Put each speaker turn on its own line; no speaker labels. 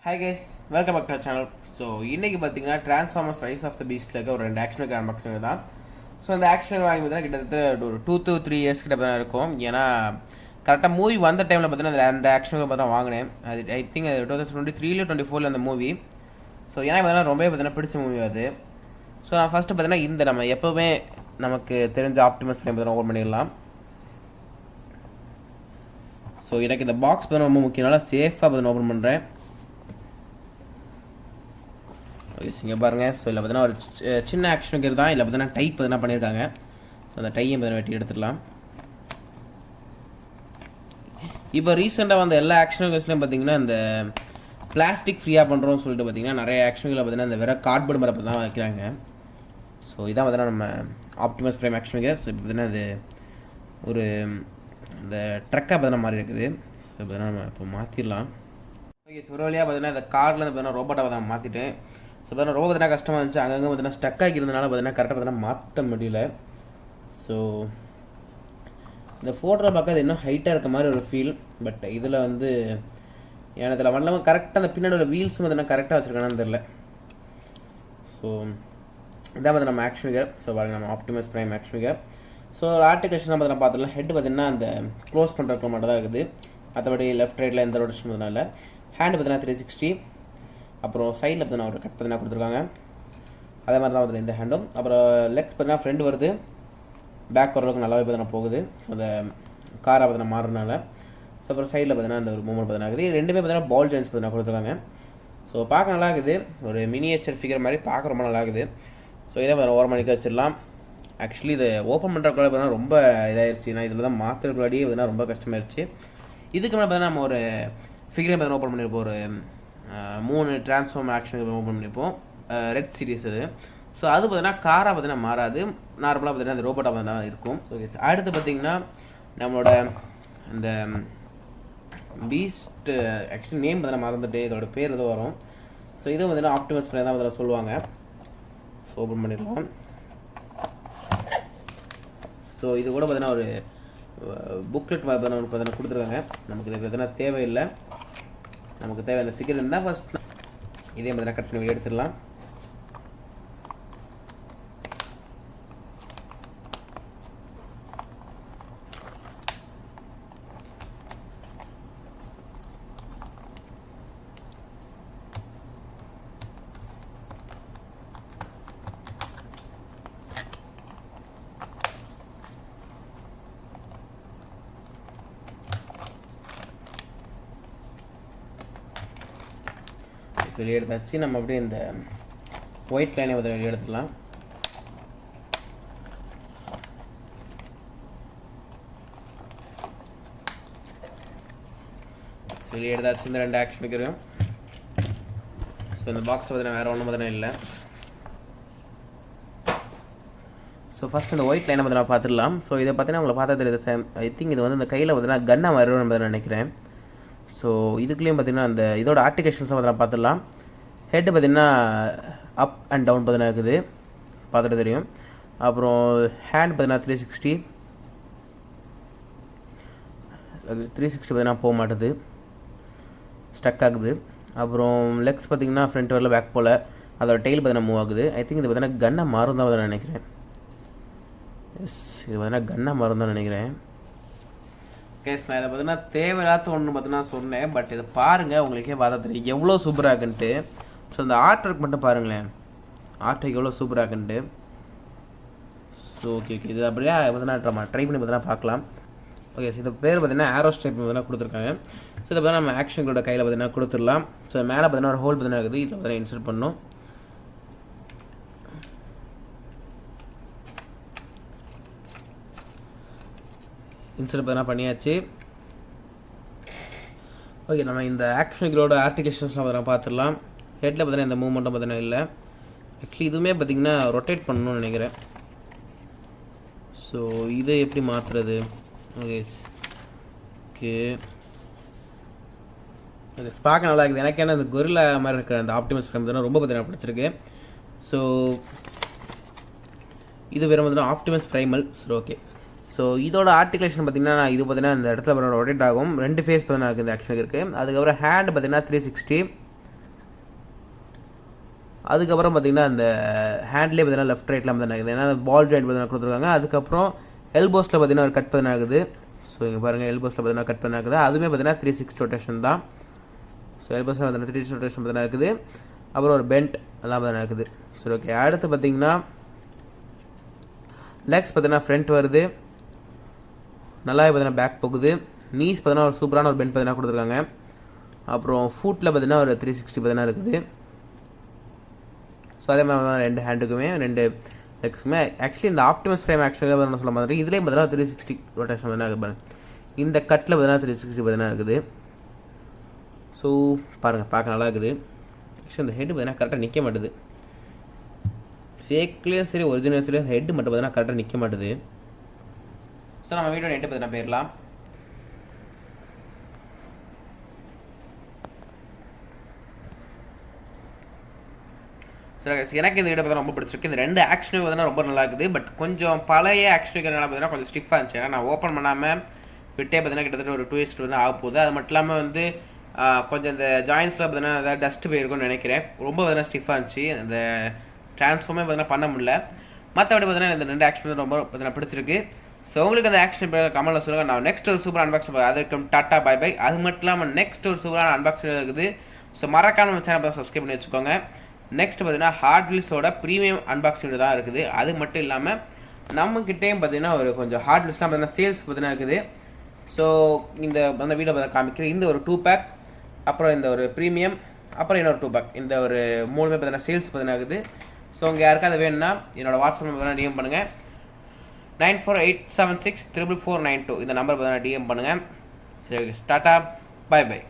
Hi guys, welcome back to channel. So இன்றைக்கி பார்த்தீங்கன்னா Transformers Rise of the பீஸ்ட்டில் இருக்க ஒரு 2 ஆக்ஷனுக்கு அன்பாக்சிங் தான். ஸோ இந்த ஆக்ஷன் வாங்கி பார்த்தீங்கன்னா கிட்டத்தட்ட ஒரு 2 to 3 இயர்ஸ் கிட்ட தான் இருக்கும். ஏன்னா கரெக்டாக மூவி வந்த டைமில் பார்த்தீங்கன்னா அந்த 2 ஆக்ஷனுக்கு பார்த்தா வாங்கினேன். அது ஐ திங்க் 2023 24 அந்த மூவி. ஸோ எனக்கு பார்த்தீங்கன்னா ரொம்பவே பார்த்தீங்கன்னா பிடிச்ச மூவி அது. ஸோ நான் ஃபஸ்ட்டு பார்த்தீங்கன்னா இந்த நம்ம எப்போவுமே நமக்கு தெரிஞ்ச ஆப்டிமஸ் டைம் பார்த்தீங்கன்னா ஓப்பன் பண்ணிடலாம். ஸோ எனக்கு இந்த பாக்ஸ் பார்த்தீங்கன்னா ரொம்ப முக்கியனால சேஃபாக பார்த்தீங்கன்னா ஓப்பன் பண்ணுறேன். ஓகே, இங்கே பாருங்கள். ஸோ இதில் பார்த்தீங்கன்னா ஒரு சின்ன ஆக்ஷனுக்கு தான். இதில் பார்த்தீங்கன்னா டைப் பார்த்தீங்கன்னா பண்ணியிருக்காங்க. ஸோ அந்த டையை பார்த்தீங்கன்னா வெட்டி எடுத்துடலாம். இப்போ ரீசெண்டாக வந்த எல்லா ஆக்ஷனுக்குஸ்லையும் பார்த்தீங்கன்னா இந்த பிளாஸ்டிக் ஃப்ரீயாக பண்ணுறோம்னு சொல்லிட்டு பார்த்தீங்கன்னா நிறைய ஆக்ஷன்களை பார்த்தீங்கன்னா இந்த வேறு கார்ட்போர்டு மரப்பை தான் வைக்கிறாங்க. ஸோ இதான் பார்த்தீங்கன்னா நம்ம ஆப்டிமஸ் பிரைம் ஆக்ஷனுக்கு. ஸோ இப்போ பார்த்தீங்கன்னா இது ஒரு இந்த ட்ரக்காக பார்த்தீங்கன்னா மாறி இருக்குது. ஸோ பார்த்தீங்கன்னா நம்ம இப்போ மாற்றிடலாம். ஓகே, ஸோ ஒரு வழியாக பார்த்தீங்கன்னா இந்த கார்டில் பார்த்தீங்கன்னா ரோபோட்டை பார்த்தீங்கன்னா மாற்றிட்டேன். ஸோ பார்த்தீங்கன்னா ரொம்ப பார்த்தீங்கன்னா கஷ்டமாக இருந்துச்சு. அங்கங்கே பார்த்தீங்கன்னா ஸ்டக் ஆகிருந்தனால பார்த்தீங்கன்னா கரெக்டாக பார்த்தீங்கன்னா மாற்ற முடியல. ஸோ இந்த ஃபோட்டோவில் பார்க்க அது இன்னும் ஹைட்டாக இருக்க மாதிரி ஒரு ஃபீல். பட் இதில் வந்து இதில் வரலாமல் கரெக்டாக அந்த பின்னாடி உள்ள வீல்ஸும் பார்த்தீங்கன்னா கரெக்டாக வச்சுருக்கானு தெரில. ஸோ இதான் பார்த்து நம்ம ஆக்ஷன் ஃபிகர். ஸோ பாருங்கள், நம்ம Optimus Prime action figure. So ஆர்டிகேஷனாக பார்த்தீங்கன்னா பார்த்துக்கலாம். ஹெட் பார்த்தீங்கன்னா அந்த க்ளோஸ் பண்ணுறதுக்கு மட்டும் தான் இருக்குது. மற்றபடி லெஃப்ட் ரைட்டில் எந்த ரொட்டேஷன் பார்த்தீங்கன்னா ஹேண்டு பார்த்தீங்கன்னா 360. அப்புறம் சைடில் பார்த்தீங்கன்னா ஒரு கட் பார்த்தீங்கன்னா கொடுத்துருக்காங்க. அதே மாதிரி தான் பார்த்தீங்கன்னா இந்த ஹேண்டும். அப்புறம் லெக் பார்த்தீங்கன்னா ஃப்ரெண்ட் வருது, பேக் ஓரளவுக்கு நல்லாவே பார்த்தீங்கன்னா போகுது. ஸோ அந்த காரை பார்த்தீங்கன்னா மாறுறதுனால. ஸோ அப்புறம் சைடில் பார்த்தீங்கன்னா அந்த ஒரு மூமெண்ட் பார்த்தீங்கன்னா இருக்குது. ரெண்டுமே பார்த்தீங்கன்னா பால் ஜாயின்ஸ் பார்த்தீங்கன்னா கொடுத்துருக்காங்க. ஸோ பார்க்க நல்லா இருக்குது. ஒரு மினியேச்சர் ஃபிகர் மாதிரி பார்க்க ரொம்ப நல்லா இருக்குது. ஸோ இதை பார்த்தீங்கன்னா ஓரமணிக்கு வச்சிடலாம். ஆக்சுவலி இதை ஓப்பன் பண்ணுறக்குள்ள பார்த்தீங்கன்னா ரொம்ப இதாகிடுச்சு. நான் இதில் தான் மாற்றுறதுக்குள்ளாடியே பார்த்தீங்கன்னா ரொம்ப கஷ்டமாயிருச்சு. இதுக்கு மேலே பார்த்தீங்கன்னா நம்ம ஒரு ஃபிகரை பார்த்தீங்கன்னா ஓப்பன் பண்ணியிருப்போம். ஒரு 3 ட்ரான்ஸ்ஃபார்மர் ஆக்ஷனுக்கு ஓப்பன் பண்ணியிருப்போம். ரெட் சீரிஸ் அது. ஸோ அது பார்த்தீங்கன்னா காராக பார்த்தீங்கன்னா மாறாது. நார்மலாக பார்த்தீங்கன்னா அந்த ரோபோட்டாக பார்த்தீங்கன்னா இருக்கும். ஓகே, அடுத்து பார்த்தீங்கன்னா நம்மளோட இந்த பீஸ்ட் ஆக்சுவலி நேம் பார்த்தீங்கன்னா மறந்துட்டு இதோட பேர் ஏதோ வரும். ஸோ இது பார்த்தீங்கன்னா ஆப்டிமஸ் பண்ணி தான் பார்த்தீங்கன்னா சொல்லுவாங்க. ஸோ ஓப்பன் பண்ணிடலாம். ஸோ இது கூட பார்த்தீங்கன்னா ஒரு புக்லெட் மாதிரி பார்த்தீங்கன்னா கொடுத்துருக்காங்க. நமக்கு இது பார்த்தீங்கன்னா தேவையில்லை. நமக்கு தேவை அந்த ஃபிகர் இருந்தால் ஃபஸ்ட் இதே மாதிரி கட் பண்ணி எடுத்துடலாம். வெளியே எடுத்தாச்சு. நம்ம அப்படியே இந்த ஒயிட் லைனை வந்து வெளியே எடுத்துக்கலாம். வெளியே எடுத்தாச்சு இந்த 2 ஆக்ஷன் இருக்கிறோம். ஸோ இந்த பாக்ஸ் பார்த்தீங்கன்னா வேறு ஒன்றும் பார்த்தீங்கன்னா இல்லை. ஸோ ஃபஸ்ட் இந்த ஒயிட் லைனை பார்த்தீங்கன்னா பார்த்துடலாம். ஸோ இதை பார்த்தீங்கன்னா உங்களை பார்த்தா தெரியுது. ஐ திங்க் இது வந்து இந்த கையில் பார்த்தீங்கன்னா கன்னா வரும்னு நினைக்கிறேன். ஸோ இதுக்குள்ளேயும் பார்த்தீங்கன்னா அந்த இதோட ஆர்டிகேஷன்ஸை பார்த்தீங்கன்னா பார்த்துடலாம். ஹெட்டு பார்த்தீங்கன்னா அப் அண்ட் டவுன் பார்த்தீங்கன்னா இருக்குது, பார்த்துட்டு தெரியும். அப்புறம் ஹேண்ட் பார்த்தீங்கன்னா 360 பார்த்தீங்கன்னா போக மாட்டுது, ஸ்டக் ஆகுது. அப்புறம் லெக்ஸ் பார்த்தீங்கன்னா ஃப்ரண்ட் வரல பேக் போல். அதோட டெயில் பார்த்தீங்கன்னா மூவ் ஆகுது. ஐ திங்க் இது பார்த்தீங்கன்னா கன்னா மாறும் தான் நினைக்கிறேன். எஸ், இது பார்த்தீங்கன்னா கன்னா மாறும் தான் நினைக்கிறேன். கேஸ் நான் இதை பார்த்தீங்கன்னா தேவையில்லாத ஒன்று பார்த்தீங்கன்னா சொன்னேன். பட் இதை பாருங்கள், உங்களுக்கே பார்த்தா தெரியும் எவ்வளோ சூப்பராக இருக்குன்ட்டு. ஸோ இந்த ஆர்ட் ஒர்க் மட்டும் பாருங்களேன், ஆர்ட் ஒர்க் எவ்வளோ சூப்பராக இருக்குன்ட்டு. ஸோ ஓகே இது அப்படியே பார்த்தீங்கன்னா நம்ம ட்ரை பண்ணி பார்த்தீங்கன்னா பார்க்கலாம். ஓகே, ஸோ இது பேர் பார்த்தீங்கன்னா ஆரோ ஸ்டைப் பார்த்தீங்கன்னா கொடுத்துருக்காங்க. ஸோ இதை பார்த்தீங்கன்னா நம்ம ஆக்ஷன்களோட கையில் பார்த்தீங்கன்னா கொடுத்துடலாம். ஸோ மேலே பார்த்தீங்கன்னா ஒரு ஹோல் பார்த்தீங்கன்னா இருக்குது. இதில் பார்த்தீங்கன்னா இன்சர்ட் பண்ணணும். இன்சர்ட் பார்த்தீங்கன்னா பண்ணியாச்சு. ஓகே, நம்ம இந்த ஆக்ஷன்களோட ஆர்டிகேஷன்ஸ்லாம் பார்த்தீங்கன்னா பார்த்துடலாம். ஹெட்டில் பார்த்தீங்கன்னா இந்த மூவ்மெண்ட்டும் பார்த்தீங்கன்னா இல்லை. ஆக்சுவலி இதுவுமே பார்த்தீங்கன்னா ரொட்டேட் பண்ணணும்னு நினைக்கிறேன். ஸோ இதை எப்படி மாற்றுறது? ஓகே ஓகே ஓகே பார்க்க நல்லா இருக்குது. எனக்கு என்ன இந்த கொரில்லா மாதிரி இருக்கிற அந்த ஆப்டிமஸ் ஃப்ரேம் தான் ரொம்ப பார்த்தீங்கன்னா பிடிச்சிருக்கு. ஸோ இது வேறு பார்த்தீங்கன்னா Optimus primal. So okay, so இதோட ஆர்டிகுலேஷன் பார்த்திங்கன்னா இது பார்த்திங்கன்னா இந்த இடத்துல ரொட்டேட் ஆகும். 2 ஃபேஸ் பார்த்தீங்கன்னா இந்த ஆக்ஷனுக்கு இருக்குது. அதுக்கப்புறம் ஹேண்ட் பார்த்திங்கன்னா 360. அதுக்கப்புறம் பார்த்திங்கன்னா அந்த ஹேண்ட்லேயே பார்த்தீங்கன்னா லெஃப்ட் ரைட்டில் பார்த்தீங்கன்னா இருக்குது, ஏன்னா பால் ஜாயிண்ட் பார்த்தீங்கன்னா கொடுத்துருக்காங்க. அதுக்கப்புறம் எல்போஸில் பார்த்தீங்கன்னா ஒரு கட் பார்த்தீங்கன்னா ஆகுது. ஸோ இங்கே பாருங்கள் எல்போஸில் பார்த்தீங்கன்னா கட் பண்ண ஆகுது, அதுவுமே பார்த்தீங்கன்னா 360 ரொட்டேஷன் தான். ஸோ எல்போஸில் பார்த்தீங்கன்னா 360 ரொட்டேஷன் பார்த்தீங்கன்னா இருக்குது. அப்புறம் ஒரு பெண்ட் எல்லாம் பார்த்தீங்கன்னா இருக்குது. சரி ஓகே, அடுத்து பார்த்திங்கன்னா லெக்ஸ் பார்த்தீங்கன்னா ஃப்ரண்ட் வருது, நல்லாவே பார்த்தீங்கன்னா பேக் போகுது. நீஸ் பார்த்தீங்கன்னா ஒரு சூப்பரான ஒரு பெண்ட் பார்த்தீங்கன்னா கொடுத்துருக்காங்க. அப்புறம் ஃபுட்டில் பார்த்தீங்கன்னா ஒரு 360 பார்த்தீங்கன்னா இருக்குது. ஸோ அதே மாதிரி 2 ஹேண்டுக்குமே 2 லெக்ஸுக்குமே ஆக்சுவலி இந்த ஆப்டிமஸ் ஃப்ரேம் ஆக்சுவலாக நான் சொல்ல மாதிரி இதுலேயும் பார்த்தீங்கன்னா 360 ரொட்டேஷன் பார்த்தீங்கன்னா இருக்குது. இந்த கட்டில் பார்த்தீங்கன்னா 360 பார்த்தீங்கன்னா இருக்குது. ஸோ பாருங்கள், பார்க்க நல்லா இருக்குது. ஆக்சுவலி இந்த ஹெட் பார்த்தீங்கன்னா கரெக்டாக நிற்க மாட்டுது. ஃபேக்லேயும் சரி ஒரிஜினல் சரி ஹெட் மட்டும் பார்த்தீங்கன்னா கரெக்டாக நிற்க மாட்டுது. ஸோ நம்ம வீடியோ நெட்டு பார்த்தீங்கன்னா போயிடலாம். சரி, எனக்கு இந்த வீடியோ பார்த்தா ரொம்ப பிடிச்சிருக்கு. இந்த 2 ஆக்ஷனும் பார்த்தீங்கன்னா ரொம்ப நல்லா இருக்குது. பட் கொஞ்சம் பழைய ஆக்ஷன் பார்த்தீங்கன்னா கொஞ்சம் ஸ்டிஃபாக இருந்துச்சு. ஏன்னா நான் ஓப்பன் பண்ணாமல் விட்டே பார்த்தீங்கன்னா கிட்டத்தட்ட ஒரு 2 years வந்து ஆக போகுது. அது மட்டும் இல்லாமல் வந்து கொஞ்சம் இந்த ஜாயின்ஸில் பார்த்தீங்கன்னா ஏதாவது டஸ்ட் போயிருக்கும்னு நினைக்கிறேன். ரொம்ப பார்த்தீங்கன்னா ஸ்டிஃபாக இருந்துச்சு, அந்த ட்ரான்ஸ்ஃபார்மே பார்த்தீங்கன்னா பண்ண முடியல. மற்றபடி பார்த்தீங்கன்னா இந்த 2 ஆக்ஷன் ரொம்ப பார்த்தீங்கன்னா பிடிச்சிருக்கு. ஸோ உங்களுக்கு அந்த ஆக்ஷன் கமெண்ட்டில் சொல்லுங்கள். நான் நெக்ஸ்ட் ஒரு சூப்பர் அன்பாக்சிங் அதுக்கு டாட்டா பை பை. அது மட்டும் இல்லாமல் நெக்ஸ்ட் ஒரு சூப்பரான அன்பாக்சிங் இருக்குது. ஸோ மறக்காம நம்ம சேனல் சப்ஸ்கிரைப் பண்ணி வச்சுக்கோங்க. நெக்ஸ்ட் பார்த்தீங்கன்னா ஹார்ட்வில்ஸோட ப்ரீமியம் அன்பாக்சிங் தான் இருக்குது. அது மட்டும் இல்லாமல் நம்மக்கிட்டேயும் பார்த்தீங்கன்னா ஒரு கொஞ்சம் ஹார்ட்வில்ஸ்லாம் பார்த்தீங்கன்னா சேல்ஸ் பார்த்தீங்கன்னா இருக்குது. ஸோ இந்த அந்த வீடியோ பார்த்தா காமிக்கிறேன். இந்த ஒரு 2 pack, அப்புறம் இந்த ஒரு ப்ரீமியம், அப்புறம் இன்னொரு 2 pack, இந்த ஒரு 3மே பார்த்தீங்கன்னா சேல்ஸ் பார்த்தீங்கன்னா இருக்குது. ஸோ உங்கள் யாருக்காவது வேணும்னா என்னோடய வாட்ஸ்அப் நம்பர் டிஎம் பண்ணுங்கள். 9487644492 இந்த நம்பர் பார்த்தீங்கன்னா டிஎம் பண்ணுங்கள். சரி, டாட்டா பை பை.